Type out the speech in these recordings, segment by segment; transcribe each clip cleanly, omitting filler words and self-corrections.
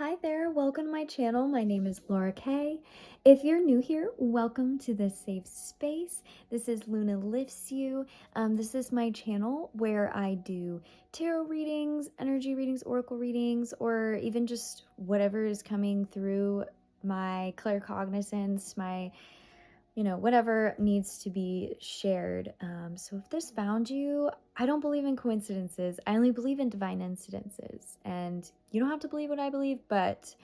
Hi there, welcome to my channel. My name is Laura Kay. If you're new here, welcome to this safe space. This is Luna Lifts You. This is my channel where I do tarot readings, energy readings, oracle readings, or even just whatever is coming through my claircognizance, my whatever needs to be shared. So if this found you, I don't believe in coincidences. I only believe in divine incidences. And you don't have to believe what I believe, but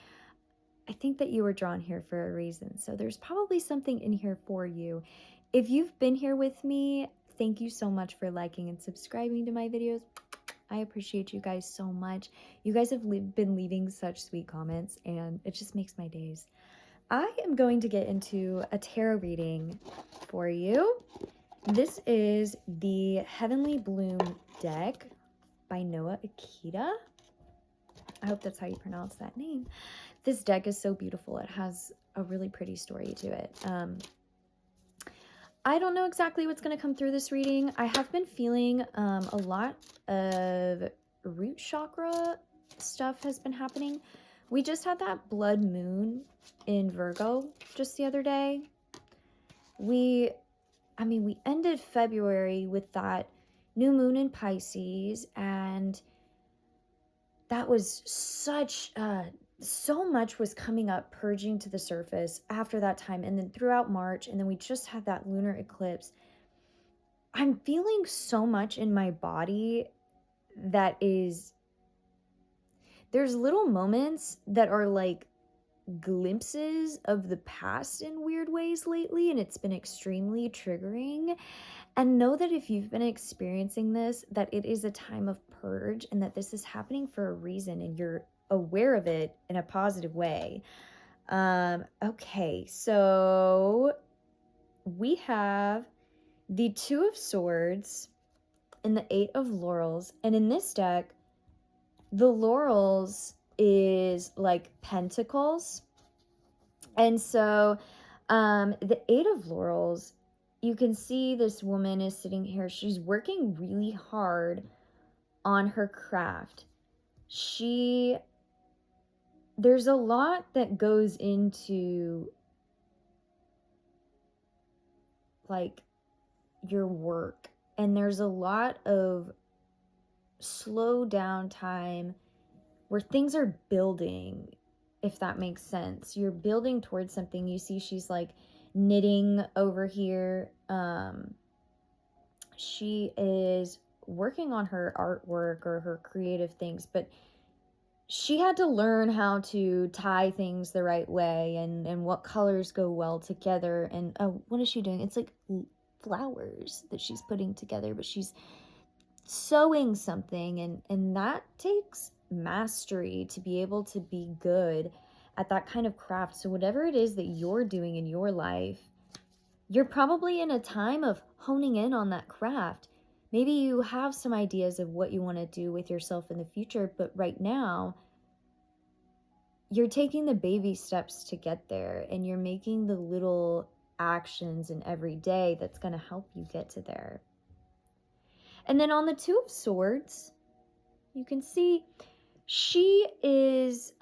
I think that you were drawn here for a reason. So there's probably something in here for you. If you've been here with me, thank you so much for liking and subscribing to my videos. I appreciate you guys so much. You guys have been leaving such sweet comments, and it just makes my days. I am going to get into a tarot reading for you. This is the Heavenly Bloom deck by Noah Akita. I hope that's how you pronounce that name. This deck is so beautiful. It has a really pretty story to it. I don't know exactly what's going to come through this reading. I have been feeling a lot of root chakra stuff has been happening. We just had that blood moon in Virgo just the other day. We ended February with that new moon in Pisces, and that was so much was coming up, purging to the surface after that time, and then throughout March, and then we just had that lunar eclipse. I'm feeling so much in my body that there's little moments that are like glimpses of the past in weird ways lately, and it's been extremely triggering. And know that if you've been experiencing this, that it is a time of purge, and that this is happening for a reason, and you're aware of it in a positive way. Okay, so we have the Two of Swords and the Eight of Laurels, and in this deck, the laurels is like pentacles. And so the Eight of Laurels, you can see this woman is sitting here. She's working really hard on her craft. There's a lot that goes into like your work, and there's a lot of slow down time where things are building, if that makes sense. You're building towards something. You see she's like knitting over here. She is working on her artwork or her creative things, but she had to learn how to tie things the right way, and what colors go well together. And what is she doing? It's like flowers that she's putting together, but she's sewing something, and that takes mastery to be able to be good at that kind of craft. So whatever it is that you're doing in your life, you're probably in a time of honing in on that craft. Maybe you have some ideas of what you want to do with yourself in the future, but right now you're taking the baby steps to get there, and you're making the little actions in every day that's going to help you get to there. And then on the Two of Swords, you can see she is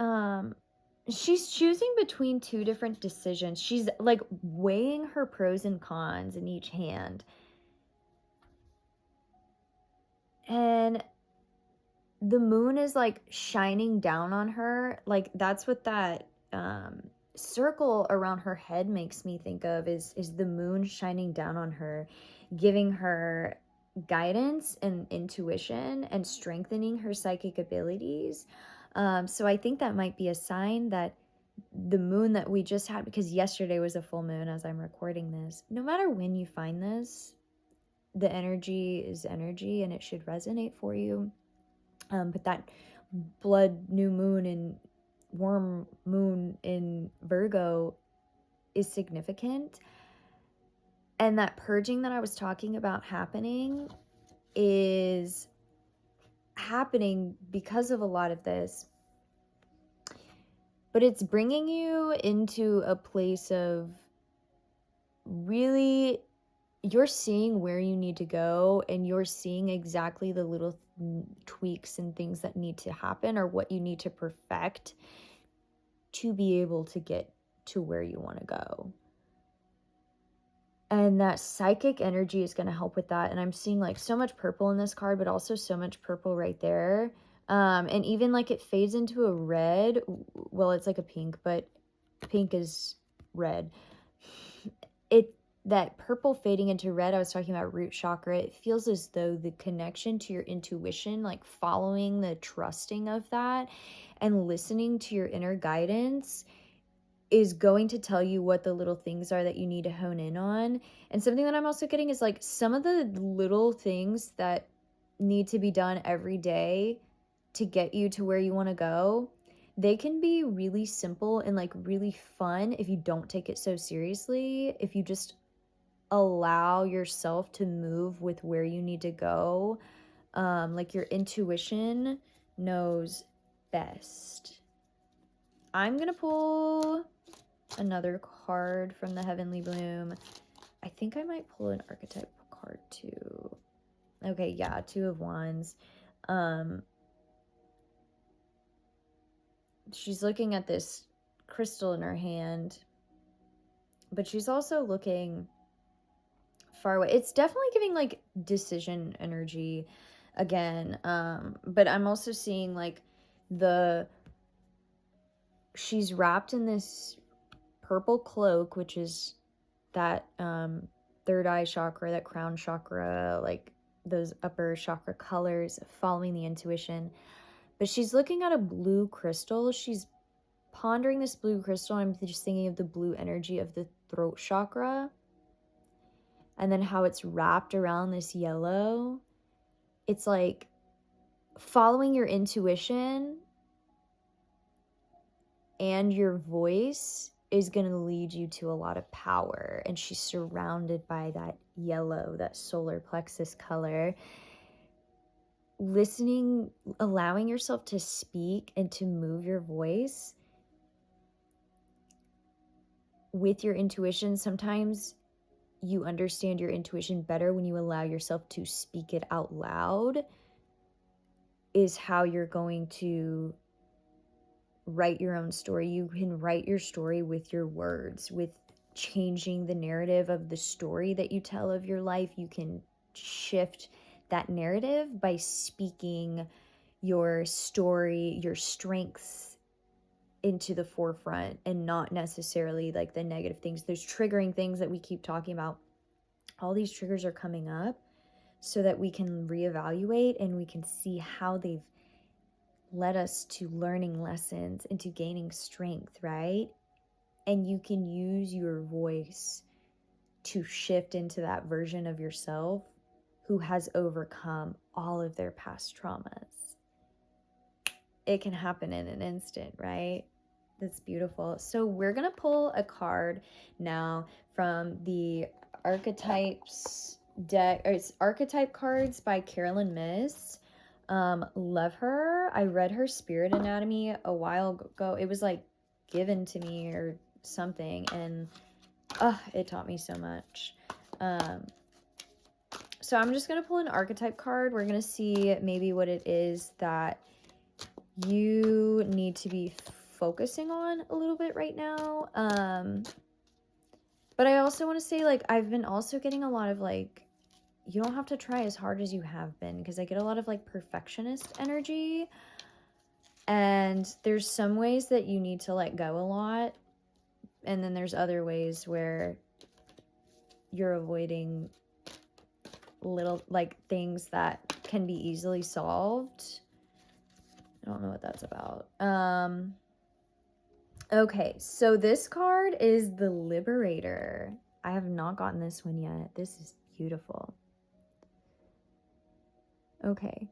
she's choosing between two different decisions. She's like weighing her pros and cons in each hand. And the moon is like shining down on her. Like that's what that circle around her head makes me think of, is the moon shining down on her, giving her guidance and intuition and strengthening her psychic abilities. So I think that might be a sign that the moon that we just had, because yesterday was a full moon as I'm recording this, no matter when you find this, the energy is energy and it should resonate for you. But that blood new moon and warm moon in Virgo is significant. And that purging that I was talking about happening is happening because of a lot of this. But it's bringing you into a place of really, you're seeing where you need to go, and you're seeing exactly the little tweaks and things that need to happen, or what you need to perfect to be able to get to where you want to go. And that psychic energy is going to help with that. And I'm seeing like so much purple in this card, but also so much purple right there. And even like it fades into a red. Well, it's like a pink, but pink is red. That purple fading into red, I was talking about root chakra. It feels as though the connection to your intuition, like following the trusting of that and listening to your inner guidance, is going to tell you what the little things are that you need to hone in on. And something that I'm also getting is like some of the little things that need to be done every day to get you to where you want to go. They can be really simple and like really fun if you don't take it so seriously. If you just allow yourself to move with where you need to go. Like your intuition knows best. I'm going to pull another card from the Heavenly Bloom. I think I might pull an archetype card too. Okay, yeah, Two of Wands. She's looking at this crystal in her hand, but she's also looking far away. It's definitely giving like decision energy again. But I'm also seeing like she's wrapped in this purple cloak, which is that third eye chakra, that crown chakra, like those upper chakra colors, following the intuition. But she's looking at a blue crystal. She's pondering this blue crystal. I'm just thinking of the blue energy of the throat chakra. And then how it's wrapped around this yellow. It's like following your intuition and your voice is going to lead you to a lot of power. And she's surrounded by that yellow, that solar plexus color. Listening, allowing yourself to speak and to move your voice with your intuition. Sometimes you understand your intuition better when you allow yourself to speak it out loud, is how you're going to write your own story. You can write your story with your words, with changing the narrative of the story that you tell of your life. You can shift that narrative by speaking your story, your strengths into the forefront, and not necessarily like the negative things. There's triggering things that we keep talking about. All these triggers are coming up so that we can reevaluate and we can see how they've led us to learning lessons and to gaining strength, right? And you can use your voice to shift into that version of yourself who has overcome all of their past traumas. It can happen in an instant, right? That's beautiful. So we're going to pull a card now from the archetypes deck, or it's archetype cards by Carolyn Myss. Love her. I read her Spirit Anatomy a while ago. It was like given to me or something, and it taught me so much. So I'm just going to pull an archetype card. We're going to see maybe what it is that you need to be focusing on a little bit right now. But I also want to say, like, I've been also getting a lot of, like, you don't have to try as hard as you have been, because I get a lot of, like, perfectionist energy. And there's some ways that you need to let go a lot. And then there's other ways where you're avoiding little, like, things that can be easily solved. I don't know what that's about. Okay, so this card is the Liberator. I have not gotten this one yet. This is beautiful. Okay,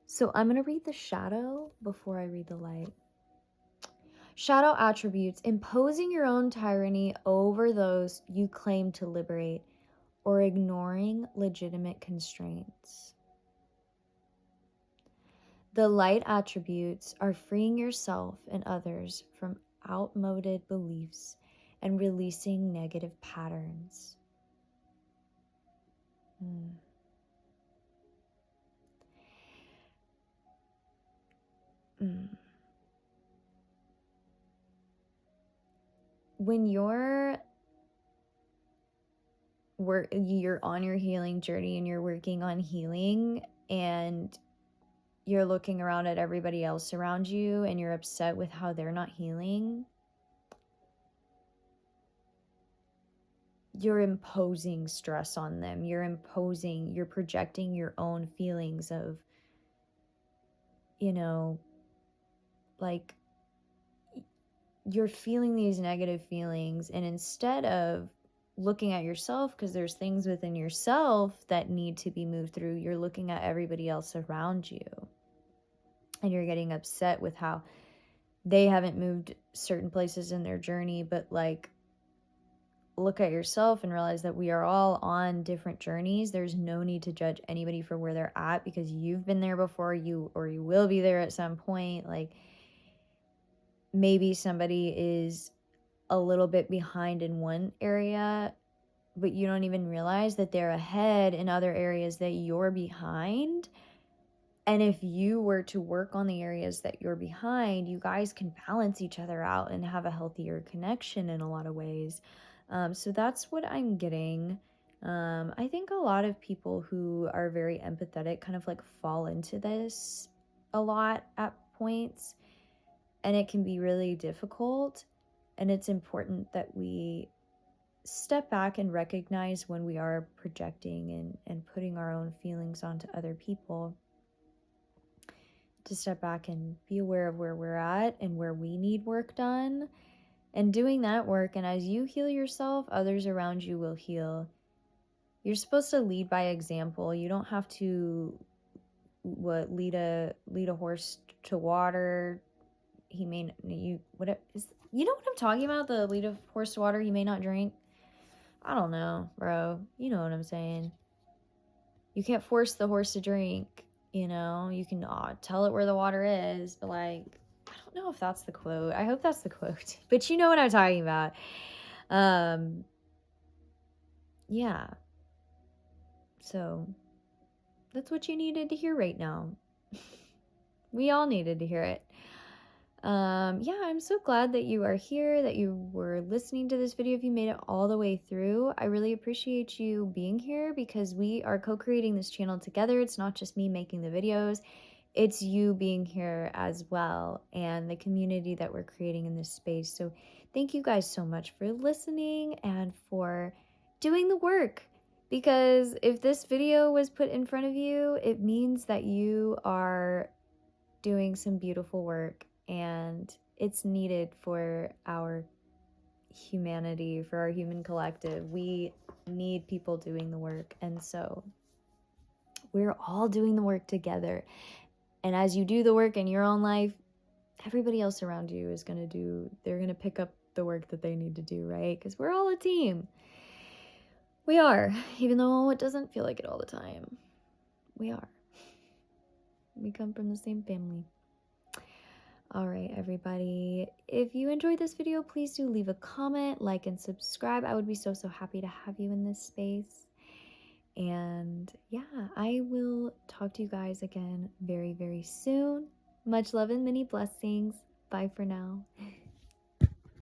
so I'm going to read the shadow before I read the light. Shadow attributes: imposing your own tyranny over those you claim to liberate, or ignoring legitimate constraints. The light attributes are freeing yourself and others from outmoded beliefs and releasing negative patterns. when you're on your healing journey and you're working on healing, and you're looking around at everybody else around you and you're upset with how they're not healing, you're imposing stress on them. You're projecting your own feelings of, like, you're feeling these negative feelings, and instead of looking at yourself, because there's things within yourself that need to be moved through, you're looking at everybody else around you, and you're getting upset with how they haven't moved certain places in their journey. But like, look at yourself and realize that we are all on different journeys. There's no need to judge anybody for where they're at, because you've been there before, you will be there at some point. Like, maybe somebody is a little bit behind in one area, but you don't even realize that they're ahead in other areas that you're behind. And if you were to work on the areas that you're behind, you guys can balance each other out and have a healthier connection in a lot of ways. So that's what I'm getting. I think a lot of people who are very empathetic kind of like fall into this a lot at points, and it can be really difficult. And it's important that we step back and recognize when we are projecting and putting our own feelings onto other people, to step back and be aware of where we're at and where we need work done, and doing that work. And as you heal yourself, others around you will heal. You're supposed to lead by example. You don't have to lead a horse to water. You know what I'm talking about? The lead a horse to water he may not drink. I don't know, bro. You know what I'm saying. You can't force the horse to drink, you can tell it where the water is, but like, I don't know if that's the quote. I hope that's the quote, but you know what I'm talking about. Yeah. So that's what you needed to hear right now. We all needed to hear it. Yeah, I'm so glad that you are here, that you were listening to this video. If you made it all the way through, I really appreciate you being here, because we are co-creating this channel together. It's not just me making the videos, it's you being here as well, and the community that we're creating in this space. So thank you guys so much for listening and for doing the work, because if this video was put in front of you, it means that you are doing some beautiful work, and it's needed for our humanity, for our human collective. We need people doing the work, and so we're all doing the work together. And as you do the work in your own life, everybody else around you is they're going to pick up the work that they need to do, right? Because we're all a team. We are, even though it doesn't feel like it all the time. We are. We come from the same family. All right, everybody. If you enjoyed this video, please do leave a comment, like, and subscribe. I would be so happy to have you in this space. And yeah, I will talk to you guys again very, very soon. Much love and many blessings. Bye for now.